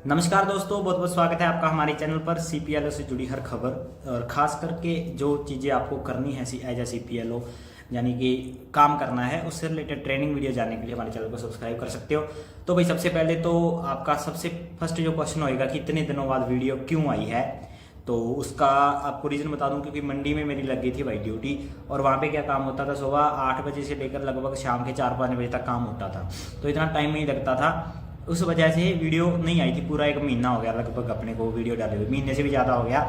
नमस्कार दोस्तों, बहुत बहुत स्वागत है आपका हमारे चैनल पर। सीपीएलओ से जुड़ी हर खबर और ख़ास करके जो चीज़ें आपको करनी है एज ए सीपीएलओ यानी कि काम करना है, उससे रिलेटेड ट्रेनिंग वीडियो जानने के लिए हमारे चैनल को सब्सक्राइब कर सकते हो। तो भाई सबसे पहले तो आपका सबसे फर्स्ट जो क्वेश्चन होएगा कि इतने दिनों बाद वीडियो क्यों आई है, तो उसका आपको रीज़न बता दूं। क्योंकि मंडी में मेरी लग गई थी भाई ड्यूटी, और वहाँ पे क्या काम होता था, सुबह 8 बजे से लेकर लगभग शाम के 4-5 बजे तक काम होता था, तो इतना टाइम नहीं लगता था। उस वजह से वीडियो नहीं आई थी। पूरा 1 महीना हो गया लगभग अपने को वीडियो डाले हुए, महीने से भी ज़्यादा हो गया।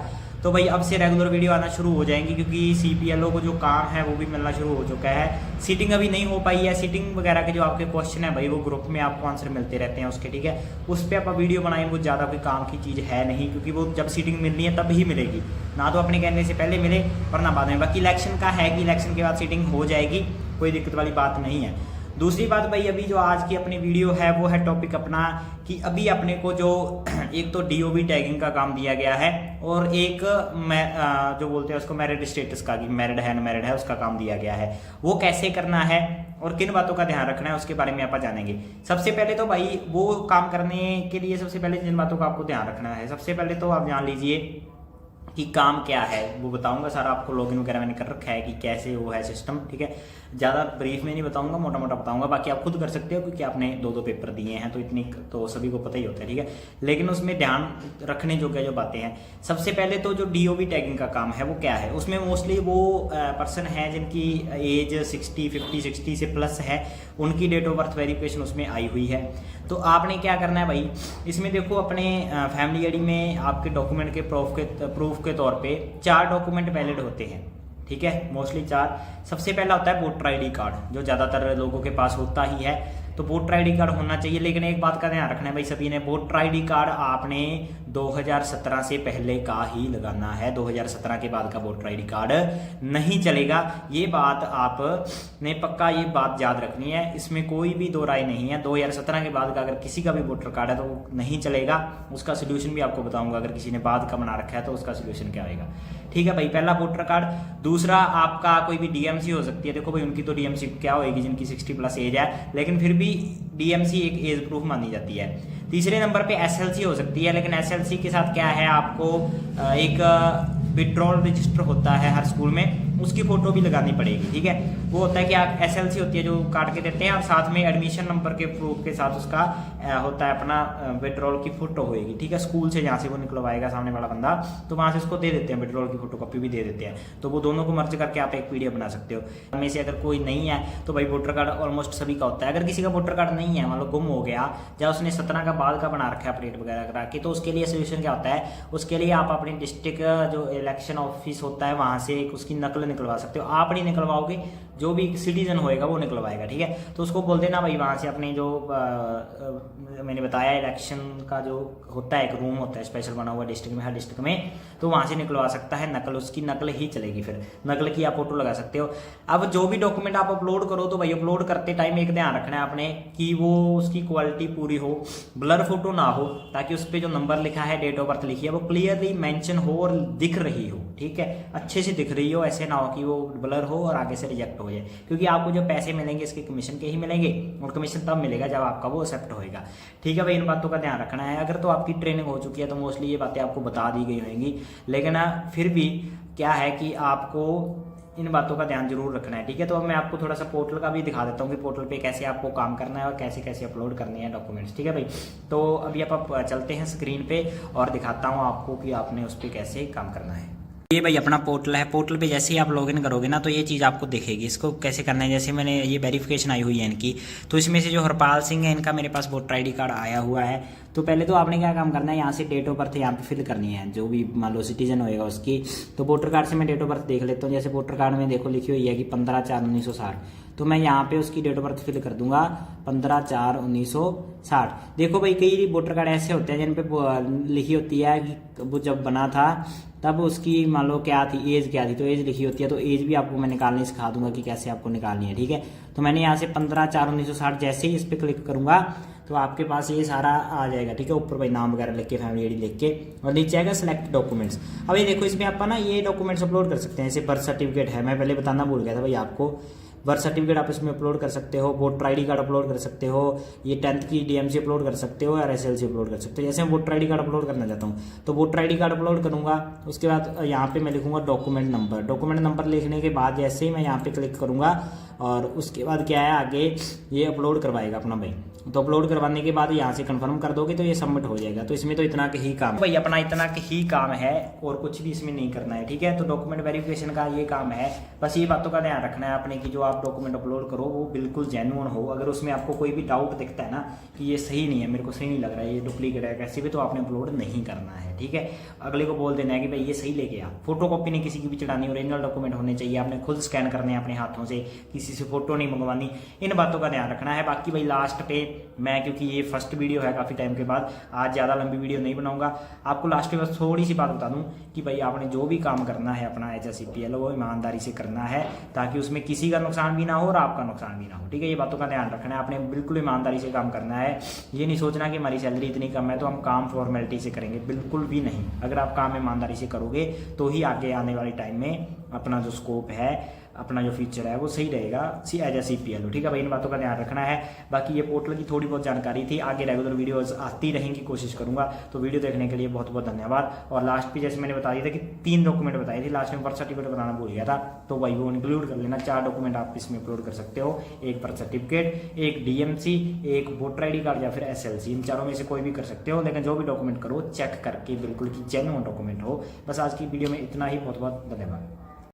तो भाई अब से रेगुलर वीडियो आना शुरू हो जाएंगी, क्योंकि सीपीएलओ को जो काम है वो भी मिलना शुरू हो चुका है। सीटिंग अभी नहीं हो पाई है। सीटिंग वगैरह के जो आपके क्वेश्चन है भाई, वो ग्रुप में आपको आंसर मिलते रहते हैं उसके, ठीक है। उस पर आप वीडियो बनाएं, वो ज़्यादा कोई काम की चीज़ है नहीं, क्योंकि वो जब सीटिंग मिलनी है तब ही मिलेगी, ना तो अपने कहने से पहले मिले और ना बाद में। बाकी इलेक्शन का है कि इलेक्शन के बाद सीटिंग हो जाएगी, कोई दिक्कत वाली बात नहीं है। दूसरी बात भाई, अभी जो आज की अपनी वीडियो है वो है टॉपिक अपना कि अभी अपने को जो एक तो डीओबी टैगिंग का काम दिया गया है, और एक जो बोलते हैं उसको मैरिड स्टेटस का, कि मैरिड है अनमैरिड है, उसका काम दिया गया है। वो कैसे करना है और किन बातों का ध्यान रखना है उसके बारे में आप जानेंगे। सबसे पहले तो भाई वो काम करने के लिए सबसे पहले जिन बातों का आपको ध्यान रखना है, सबसे पहले तो आप जान लीजिए कि काम क्या है, वो बताऊंगा सारा आपको। लॉगिन वगैरह मैंने कर रखा है कि कैसे वो है सिस्टम, ठीक है। ज़्यादा ब्रीफ में नहीं बताऊंगा, मोटा मोटा बताऊंगा। बाकी आप खुद कर सकते हो, क्योंकि आपने 2-2 पेपर दिए हैं, तो इतनी तो सभी को पता ही होता है, ठीक है। लेकिन उसमें ध्यान रखने जो जो बातें हैं, सबसे पहले तो जो डीओबी टैगिंग का काम है वो क्या है। उसमें मोस्टली वो पर्सन है जिनकी एज 60 से प्लस है, उनकी डेट ऑफ बर्थ वेरिफिकेशन उसमें आई हुई है। तो आपने क्या करना है भाई, इसमें देखो अपने फैमिली आईडी में आपके डॉक्यूमेंट के प्रूफ के तौर पे 4 डॉक्यूमेंट वैलिड होते हैं, ठीक है। मोस्टली 4। सबसे पहला होता है वोटर आईडी कार्ड, जो ज़्यादातर लोगों के पास होता ही है, तो वोटर आईडी कार्ड होना चाहिए। लेकिन एक बात का ध्यान रखना है भाई सभी ने, वोटर आईडी कार्ड आपने 2017 से पहले का ही लगाना है। 2017 के बाद का वोटर आईडी कार्ड नहीं चलेगा। ये बात आपने पक्का ये बात याद रखनी है, इसमें कोई भी दो राय नहीं है। 2017 के बाद का अगर किसी का भी वोटर कार्ड है तो वो नहीं चलेगा। उसका सोल्यूशन भी आपको बताऊंगा, अगर किसी ने बाद का बना रखा है तो उसका सोल्यूशन क्या आएगा, ठीक है भाई। पहला वोटर कार्ड। दूसरा आपका कोई भी डीएमसी हो सकती है। देखो भाई उनकी तो डीएमसी क्या होगी जिनकी 60 प्लस एज है, लेकिन फिर भी डीएमसी एक एज प्रूफ मानी जाती है। तीसरे नंबर पे एसएलसी हो सकती है, लेकिन एसएलसी के साथ क्या है, आपको एक विड्रॉल रजिस्टर होता है हर स्कूल में, उसकी फोटो भी लगानी पड़ेगी, ठीक है। वो होता है कि आप एसएलसी होती है जो काट के देते हैं, और साथ में एडमिशन नंबर के प्रूफ के साथ उसका होता है अपना विड्रॉल की फोटो होएगी, ठीक है। स्कूल से जहाँ से वो निकलवाएगा सामने वाला बंदा, तो वहाँ से उसको दे देते हैं, विड्रॉल की फोटो कॉपी भी दे देते हैं। तो वो दोनों को मर्ज करके आप एक पीडीएफ बना सकते हो। में से अगर कोई नहीं है तो भाई वोटर कार्ड ऑलमोस्ट सभी का होता है। अगर किसी का वोटर कार्ड नहीं है, मान लो गुम हो गया, या उसने 17 का बाद का बना रखा है अपडेट वगैरह करा के, तो उसके लिए सोल्यूशन क्या होता है, उसके लिए आप अपने डिस्ट्रिक्ट जो इलेक्शन ऑफिस होता है वहाँ से उसकी नकल निकलवा सकते हो। आप नहीं निकलवाओगे, जो भी सिटीजन होएगा वो निकलवाएगा, ठीक है। तो उसको बोल देना भाई वहाँ से अपने जो मैंने बताया इलेक्शन का जो होता है, एक रूम होता है स्पेशल बना हुआ डिस्ट्रिक्ट में, हर डिस्ट्रिक्ट में, तो वहाँ से निकलवा सकता है नकल। उसकी नकल ही चलेगी, फिर नकल की आप फोटो लगा सकते हो। अब जो भी डॉक्यूमेंट आप अपलोड करो, तो भाई अपलोड करते टाइम एक ध्यान रखना है आपने कि वो उसकी क्वालिटी पूरी हो, ब्लर फोटो ना हो, ताकि उस पर जो नंबर लिखा है, डेट ऑफ बर्थ लिखी है, वो क्लियरली मेंशन हो और दिख रही हो, ठीक है, अच्छे से दिख रही हो। ऐसे ना हो कि वो ब्लर हो और आगे से रिजेक्ट हो जाए, क्योंकि आपको जो पैसे मिलेंगे इसके कमीशन के ही मिलेंगे, और कमीशन तब मिलेगा जब आपका वो एक्सेप्ट होएगा, ठीक है भाई। इन बातों का ध्यान रखना है। अगर तो आपकी ट्रेनिंग हो चुकी है तो मोस्टली ये बातें आपको बता दी गई होंगी, लेकिन फिर भी क्या है कि आपको इन बातों का ध्यान जरूर रखना है, ठीक है। तो अब मैं आपको थोड़ा सा पोर्टल का भी दिखा देता हूँ कि पोर्टल पे कैसे आपको काम करना है और कैसे कैसे अपलोड करने हैं डॉक्यूमेंट्स, ठीक है भाई। तो अभी आप चलते हैं स्क्रीन पे और दिखाता हूँ आपको कि आपने उस पर कैसे काम करना है। ये भाई अपना पोर्टल है। पोर्टल पे जैसे ही आप लॉगिन करोगे ना, तो ये चीज़ आपको दिखेगी। इसको कैसे करना है, जैसे मैंने ये वेरिफिकेशन आई हुई है इनकी, तो इसमें से जो हरपाल सिंह है, इनका मेरे पास वोटर आईडी कार्ड आया हुआ है। तो पहले तो आपने क्या काम करना है, यहाँ से डेट ऑफ बर्थ यहाँ पे फिल करनी है, जो भी मान लो सिटीजन होएगा उसकी। तो वोटर कार्ड से मैं डेट ऑफ बर्थ देख लेता हूँ। जैसे वोटर कार्ड में देखो लिखी हुई है कि 15/4/1960, तो मैं यहाँ पे उसकी डेट ऑफ बर्थ फिल कर दूंगा 15/4/1960। देखो भाई कई वोटर कार्ड ऐसे होते हैं जिन पे लिखी होती है कि वो जब बना था तब उसकी मान लो क्या थी, एज क्या थी, तो एज लिखी होती है। तो एज भी आपको मैं निकालनी सिखा दूंगा कि कैसे आपको निकालनी है, ठीक है। तो मैंने यहाँ से 15/4/1960 जैसे ही इस पर क्लिक करूंगा तो आपके पास ये सारा आ जाएगा, ठीक है। ऊपर भाई नाम वगैरह लिख के, फैमिली आईडी लिख के, और नीचे आएगा सेलेक्ट डॉक्यूमेंट्स। अब ये देखो इसमें आप ना ये डॉक्यूमेंट्स अपलोड कर सकते हैं। जैसे बर्थ सर्टिफिकेट है, मैं पहले बताना भूल गया था भाई आपको, बर्थ सर्टिफिकेट आप इसमें अपलोड कर सकते हो, voter I D card upload कर सकते हो, ये 10th की DMC अपलोड कर सकते हो, और SLC अपलोड कर सकते हो। जैसे मैं voter I D card upload करना चाहता हूँ तो voter I D card upload करूँगा, उसके बाद यहाँ पे मैं लिखूँगा डॉक्यूमेंट नंबर। डॉक्यूमेंट नंबर लिखने के बाद जैसे ही मैं यहाँ पे क्लिक करूँगा और उसके बाद क्या है आगे ये अपलोड करवाएगा अपना भाई। तो अपलोड करवाने के बाद यहाँ से कंफर्म कर दोगे तो ये सबमिट हो जाएगा। तो इसमें तो इतना के ही काम भाई, अपना इतना के ही काम है और कुछ भी इसमें नहीं करना है, ठीक है। तो डॉक्यूमेंट वेरिफिकेशन का ये काम है, बस ये बातों का ध्यान रखना है अपने की जो आप डॉक्यूमेंट अपलोड करो वो बिल्कुल जेन्युइन हो। अगर उसमें आपको कोई भी डाउट दिखता है ना कि ये सही नहीं है, मेरे को सही नहीं लग रहा है, ये डुप्लीकेट है कैसे भी, तो आपने अपलोड नहीं करना है, ठीक है। अगले को बोल देना है कि भाई ये सही लेके आ। फोटो कॉपी नहीं किसी की भी चढ़ानी, ओरिजिनल डॉक्यूमेंट होने चाहिए, आपने खुद स्कैन करने हैं अपने हाथों से, किसी से फोटो नहीं मंगवानी। इन बातों का ध्यान रखना है। बाकी भाई लास्ट पे मैं, क्योंकि ये फर्स्ट वीडियो है काफ़ी टाइम के बाद, आज ज़्यादा लंबी वीडियो नहीं बनाऊंगा, आपको लास्ट में बस थोड़ी सी बात बता दूं कि भाई आपने जो भी काम करना है अपना एज ए CPL वो ईमानदारी से करना है, ताकि उसमें किसी का नुकसान भी ना हो और आपका नुकसान भी ना हो, ठीक है। ये बातों का ध्यान रखना है, आपने बिल्कुल ईमानदारी से काम करना है। ये नहीं सोचना कि हमारी सैलरी इतनी कम है तो हम काम फॉर्मेलिटी से करेंगे, बिल्कुल भी नहीं। अगर आप काम ईमानदारी से करोगे तो ही आगे आने वाले टाइम में अपना जो स्कोप है, अपना जो फीचर है वो सही रहेगा एज ए CPL, ठीक है भाई। इन बातों का ध्यान रखना है। बाकी ये पोर्टल की थोड़ी बहुत जानकारी थी, आगे रेगुलर वीडियोस आती रहेंगी, कोशिश करूंगा। तो वीडियो देखने के लिए बहुत बहुत धन्यवाद। और लास्ट पे जैसे मैंने बता दिया था कि 3 डॉक्यूमेंट बताए थे, लास्ट में बर्थ सर्टिफिकेट बनाना भूल गया था, तो भाई वो इंक्लूड कर लेना। 4 डॉक्यूमेंट आप इसमें अपलोड कर सकते हो, एक बर्थ सर्टिफिकेट, एक DMC, एक वोटर ID कार्ड या फिर SLC, इन चारों में से कोई भी कर सकते हो। लेकिन जो भी डॉक्यूमेंट करो चेक करके बिल्कुल कि जेन्युइन डॉक्यूमेंट हो। बस आज की वीडियो में इतना ही, बहुत बहुत धन्यवाद।